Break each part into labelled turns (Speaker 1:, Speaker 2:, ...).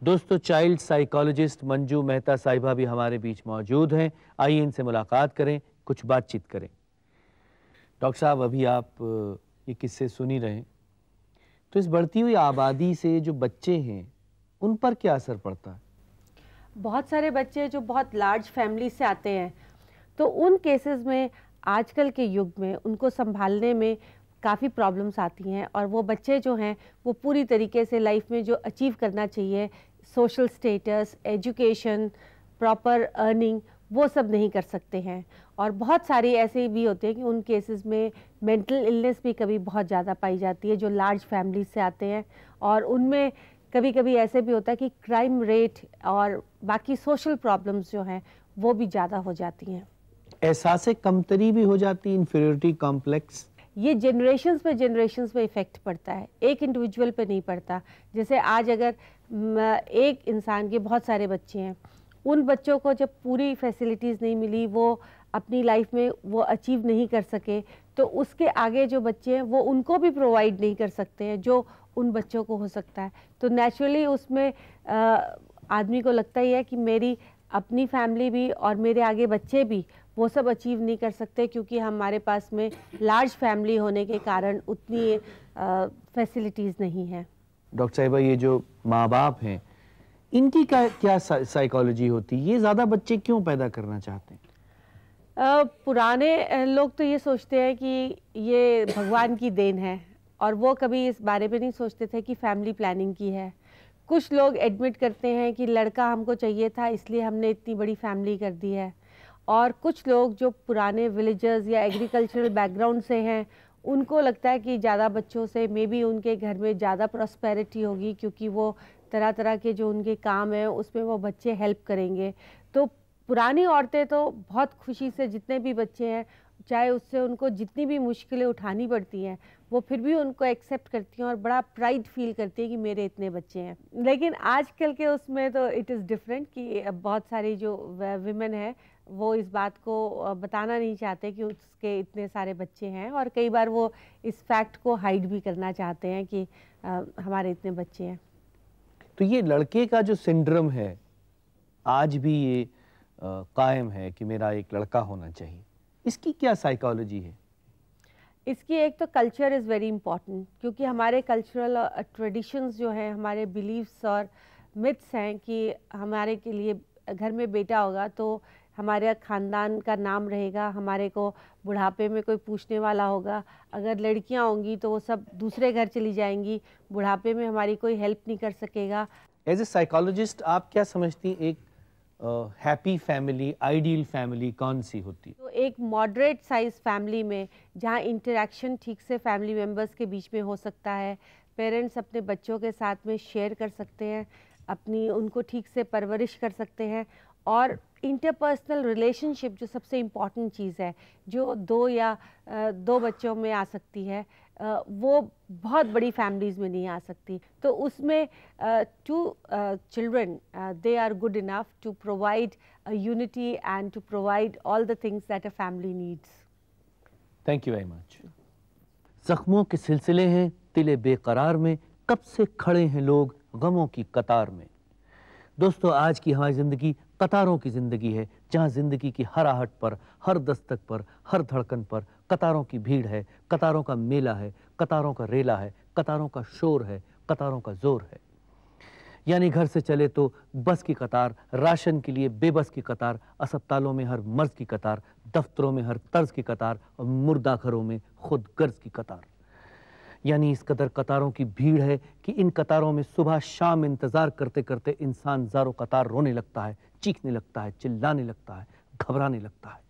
Speaker 1: दोस्तों, child psychologist Manju Mehta साहिबा भी हमारे बीच मौजूद हैं। आइए इनसे मुलाकात करें, कुछ बातचीत करें। डॉक्टर साहब, अभी आप ये किस्से सुन ही रहे हैं, तो इस बढ़ती हुई आबादी से जो बच्चे हैं उन पर क्या असर पड़ता है?
Speaker 2: बहुत सारे बच्चे जो बहुत लार्ज फैमिली से आते हैं, तो उन केसेस में आजकल के युग में उनको संभालने में काफ़ी प्रॉब्लम्स आती हैं और वो बच्चे जो हैं वो पूरी तरीके से लाइफ में जो अचीव करना चाहिए, social status, education, proper earning, वो सब नहीं कर सकते हैं। और बहुत सारी ऐसे भी होते हैं कि उन केसेस में मेंटल इलनेस भी कभी बहुत ज़्यादा पाई जाती है जो लार्ज फैमिली से आते हैं। और उनमें कभी कभी ऐसे भी होता है कि क्राइम रेट और बाकी सोशल प्रॉब्लम्स जो हैं वो भी ज़्यादा हो जाती हैं।
Speaker 1: एहसास कमतरी भी हो जाती, इंफीरियरिटी कॉम्प्लेक्स।
Speaker 2: ये जनरेशन्स पे इफ़ेक्ट पड़ता है, एक इंडिविजुअल पे नहीं पड़ता। जैसे आज अगर एक इंसान के बहुत सारे बच्चे हैं, उन बच्चों को जब पूरी फैसिलिटीज़ नहीं मिली, वो अपनी लाइफ में वो अचीव नहीं कर सके, तो उसके आगे जो बच्चे हैं वो उनको भी प्रोवाइड नहीं कर सकते हैं जो उन बच्चों को हो सकता है। तो नेचुरली उसमें आदमी को लगता ही है कि मेरी अपनी फैमिली भी और मेरे आगे बच्चे भी वो सब अचीव नहीं कर सकते, क्योंकि हमारे पास में लार्ज फैमिली होने के कारण उतनी फैसिलिटीज़ नहीं है।
Speaker 1: डॉक्टर साहिबा, ये जो माँ बाप हैं इनकी क्या साइकोलॉजी होती है? ये ज़्यादा बच्चे क्यों पैदा करना चाहते हैं?
Speaker 2: पुराने लोग तो ये सोचते हैं कि ये भगवान की देन है और वो कभी इस बारे में नहीं सोचते थे कि फैमिली प्लानिंग की है। कुछ लोग एडमिट करते हैं कि लड़का हमको चाहिए था इसलिए हमने इतनी बड़ी फैमिली कर दी है। और कुछ लोग जो पुराने विलेजर्स या एग्रीकल्चरल बैकग्राउंड से हैं, उनको लगता है कि ज़्यादा बच्चों से मे बी उनके घर में ज़्यादा प्रॉस्पेरिटी होगी, क्योंकि वो तरह तरह के जो उनके काम हैं उसमें वो बच्चे हेल्प करेंगे। तो पुरानी औरतें तो बहुत खुशी से जितने भी बच्चे हैं, चाहे उससे उनको जितनी भी मुश्किलें उठानी पड़ती हैं, वो फिर भी उनको एक्सेप्ट करती हैं और बड़ा प्राइड फील करती हैं कि मेरे इतने बच्चे हैं। लेकिन आजकल के उसमें तो इट इज़ डिफरेंट कि बहुत सारी जो विमेन है वो इस बात को बताना नहीं चाहते कि उसके इतने सारे बच्चे हैं, और कई बार वो इस फैक्ट को हाइड भी करना चाहते हैं कि हमारे इतने बच्चे हैं।
Speaker 1: तो ये लड़के का जो सिंड्रोम है आज भी ये कायम है कि मेरा एक लड़का होना चाहिए, इसकी क्या साइकोलॉजी है?
Speaker 2: इसकी एक तो कल्चर इज़ वेरी इंपॉर्टेंट, क्योंकि हमारे कल्चरल ट्रेडिशंस जो हैं, हमारे बिलीव्स और मिथ्स हैं कि हमारे के लिए घर में बेटा होगा तो हमारे ख़ानदान का नाम रहेगा, हमारे को बुढ़ापे में कोई पूछने वाला होगा। अगर लड़कियां होंगी तो वो सब दूसरे घर चली जाएंगी, बुढ़ापे में हमारी कोई हेल्प नहीं कर सकेगा।
Speaker 1: एज ए साइकोलॉजिस्ट आप क्या समझती हैं, एक हैप्पी फैमिली, आइडियल फैमिली कौन सी होती है?
Speaker 2: तो एक मॉडरेट साइज फैमिली में जहाँ इंटरेक्शन ठीक से फैमिली मेम्बर्स के बीच में हो सकता है, पेरेंट्स अपने बच्चों के साथ में शेयर कर सकते हैं, अपनी उनको ठीक से परवरिश कर सकते हैं, और इंटरपर्सनल रिलेशनशिप जो सबसे इम्पॉर्टेंट चीज़ है, जो दो बच्चों में आ सकती है, वो बहुत बड़ी फैमिलीज़ में नहीं आ सकती। तो उसमें two children they are good enough to provide unity and to provide all the things that a family needs.
Speaker 1: Thank you very much. जख्मों के सिलसिले हैं तिले बेकरार में, कब से खड़े हैं लोग गमों की कतार में। दोस्तों, आज की हमारी जिंदगी कतारों की जिंदगी है, जहां जिंदगी की हर आहट पर, हर दस्तक पर, हर धड़कन पर कतारों की भीड़ है, कतारों का मेला है, कतारों का रेला है, कतारों का शोर है, कतारों का जोर है। यानी घर से चले तो बस की कतार, राशन के लिए बेबस की कतार, अस्पतालों में हर मर्ज की कतार, दफ्तरों में हर तर्ज की कतार और मुर्दा घरों में खुद गर्ज की कतार। यानी इस कदर कतारों की भीड़ है कि इन कतारों में सुबह शाम इंतजार करते करते इंसान ज़ारो कतार रोने लगता है, चीखने लगता है, चिल्लाने लगता है, घबराने लगता है।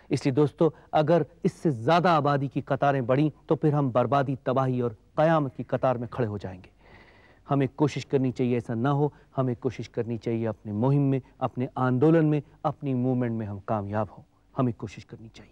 Speaker 1: इसलिए दोस्तों, अगर इससे ज़्यादा आबादी की कतारें बढ़ी तो फिर हम बर्बादी, तबाही और क़यामत की कतार में खड़े हो जाएंगे। हमें कोशिश करनी चाहिए ऐसा ना हो। हमें कोशिश करनी चाहिए अपने मुहिम में, अपने आंदोलन में, अपनी मूवमेंट में हम कामयाब हों। हमें कोशिश करनी चाहिए।